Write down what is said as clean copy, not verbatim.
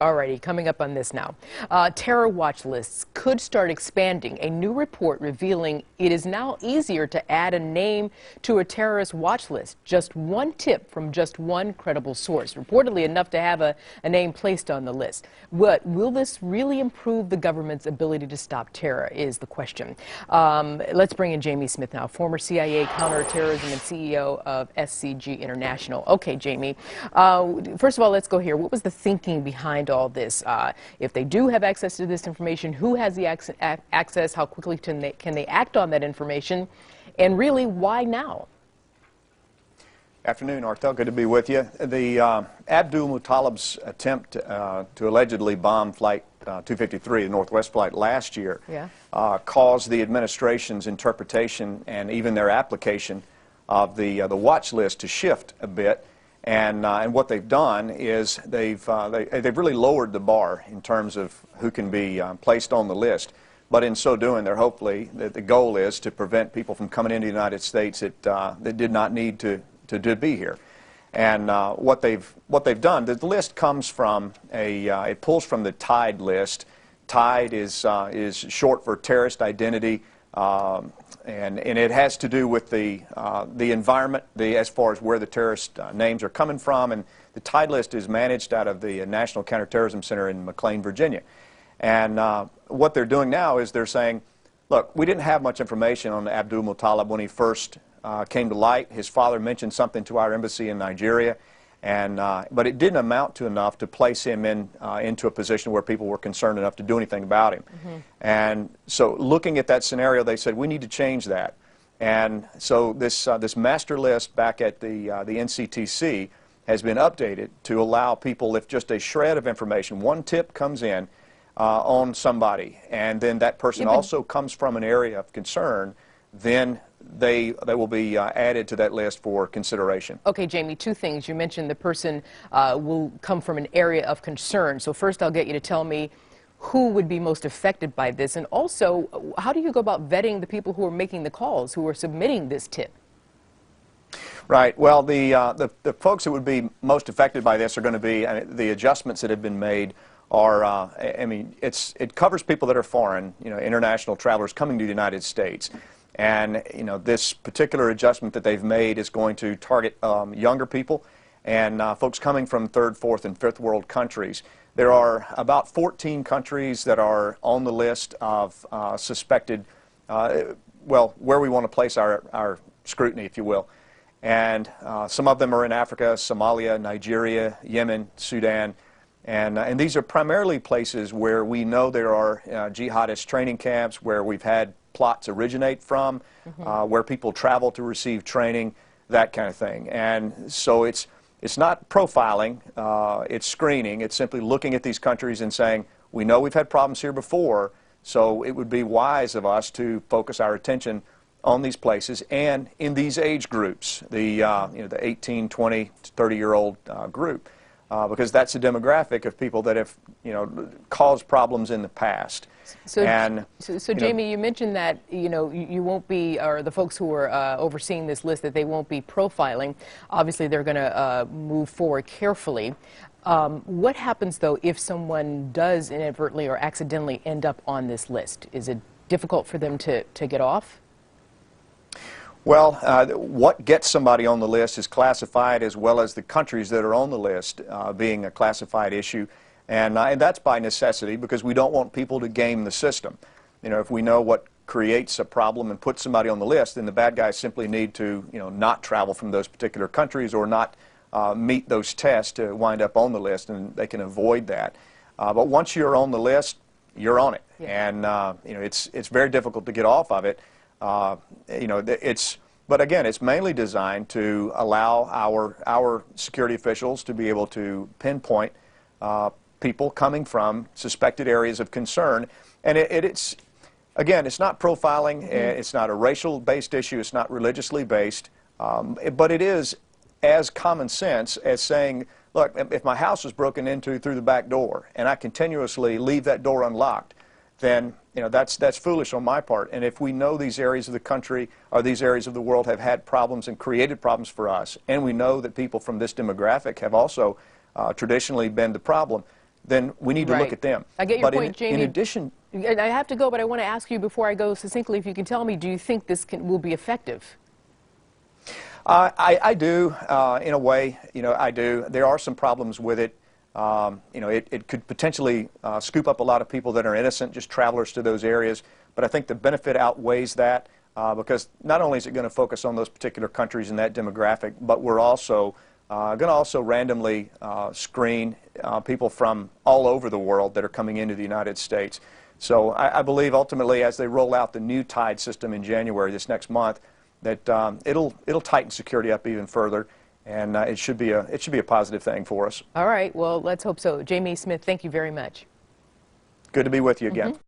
Alrighty, coming up on this now. Terror watch lists could start expanding. A new report revealing it is now easier to add a name to a terrorist watch list. Just one tip from just one credible source, reportedly enough to have a name placed on the list. Will this really improve the government's ability to stop terror is the question. Let's bring in Jamie Smith now, former CIA counterterrorism and CEO of SCG International. Okay, Jamie, first of all, let's go here. What was the thinking behind all this? If they do have access to this information, who has the access? How quickly can they act on that information? And really, why now? Afternoon, Artel. Good to be with you. The Abdul Muttalib's attempt to allegedly bomb Flight 253, the Northwest flight, last year, caused the administration's interpretation and even their application of the watch list to shift a bit. And what they've done is they've really lowered the bar in terms of who can be placed on the list. But in so doing, they're hopefully the goal is to prevent people from coming into the United States that did not need to be here. And what they've done, the list comes from it pulls from the TIDE list. TIDE is short for terrorist identity. And it has to do with the environment, as far as where the terrorist names are coming from. And the TIDE list is managed out of the National Counterterrorism Center in McLean, Virginia. And what they're doing now is they're saying, look, we didn't have much information on Abdul Muttalib when he first came to light. His father mentioned something to our embassy in Nigeria. But it didn't amount to enough to place him into a position where people were concerned enough to do anything about him. And so looking at that scenario, they said, we need to change that. And so this master list back at the NCTC has been updated to allow people, if just a shred of information, one tip comes in on somebody, and then that person also comes from an area of concern, then they will be added to that list for consideration. Okay, Jamie, two things. You mentioned the person will come from an area of concern. So first I'll get you to tell me who would be most affected by this, and also how do you go about vetting the people who are making the calls, who are submitting this tip? Right. Well, the folks that would be most affected by this are going to be the adjustments that have been made are, I mean, it covers people that are foreign, international travelers coming to the United States. And, this particular adjustment that they've made is going to target younger people and folks coming from third, fourth, and fifth world countries. There are about 14 countries that are on the list of suspected, well, where we want to place our scrutiny, if you will. And some of them are in Africa, Somalia, Nigeria, Yemen, Sudan. And these are primarily places where we know there are jihadist training camps, where we've had plots originate from, where people travel to receive training, that kind of thing. And so it's not profiling, it's screening. It's simply looking at these countries and saying, we know we've had problems here before, so it would be wise of us to focus our attention on these places and in these age groups, the 18, 20, 30-year-old group. Because that's a demographic of people that have, caused problems in the past. So Jamie, you mentioned that, you won't be, or the folks who are overseeing this list, that they won't be profiling. Obviously, they're going to move forward carefully. What happens, though, if someone does inadvertently or accidentally end up on this list? Is it difficult for them to get off? Well, what gets somebody on the list is classified, as well as the countries that are on the list being a classified issue. And that's by necessity, because we don't want people to game the system. If we know what creates a problem and puts somebody on the list, then the bad guys simply need to, not travel from those particular countries or not meet those tests to wind up on the list, and they can avoid that. But once you're on the list, you're on it. And, it's very difficult to get off of it. But again, it's mainly designed to allow our security officials to be able to pinpoint people coming from suspected areas of concern. And it's not profiling. It's not a racial-based issue. It's not religiously based. But it is as common sense as saying, look, if my house was broken into through the back door and I continuously leave that door unlocked, then that's foolish on my part. And if we know these areas of the country or these areas of the world have had problems and created problems for us, and we know that people from this demographic have also traditionally been the problem, then we need to look at them. I get your point, Jamie. In addition, and I have to go, but I want to ask you before I go succinctly, if you can tell me, do you think this will be effective? I do, in a way. I do. There are some problems with it. It could potentially scoop up a lot of people that are innocent, just travelers to those areas. But I think the benefit outweighs that because not only is it going to focus on those particular countries and that demographic, but we're also going to also randomly screen people from all over the world that are coming into the United States. So I believe ultimately as they roll out the new TIDE system in January this next month, that it'll tighten security up even further, and it should be a positive thing for us. All right. Well, let's hope so. Jamie Smith, thank you very much. Good to be with you again.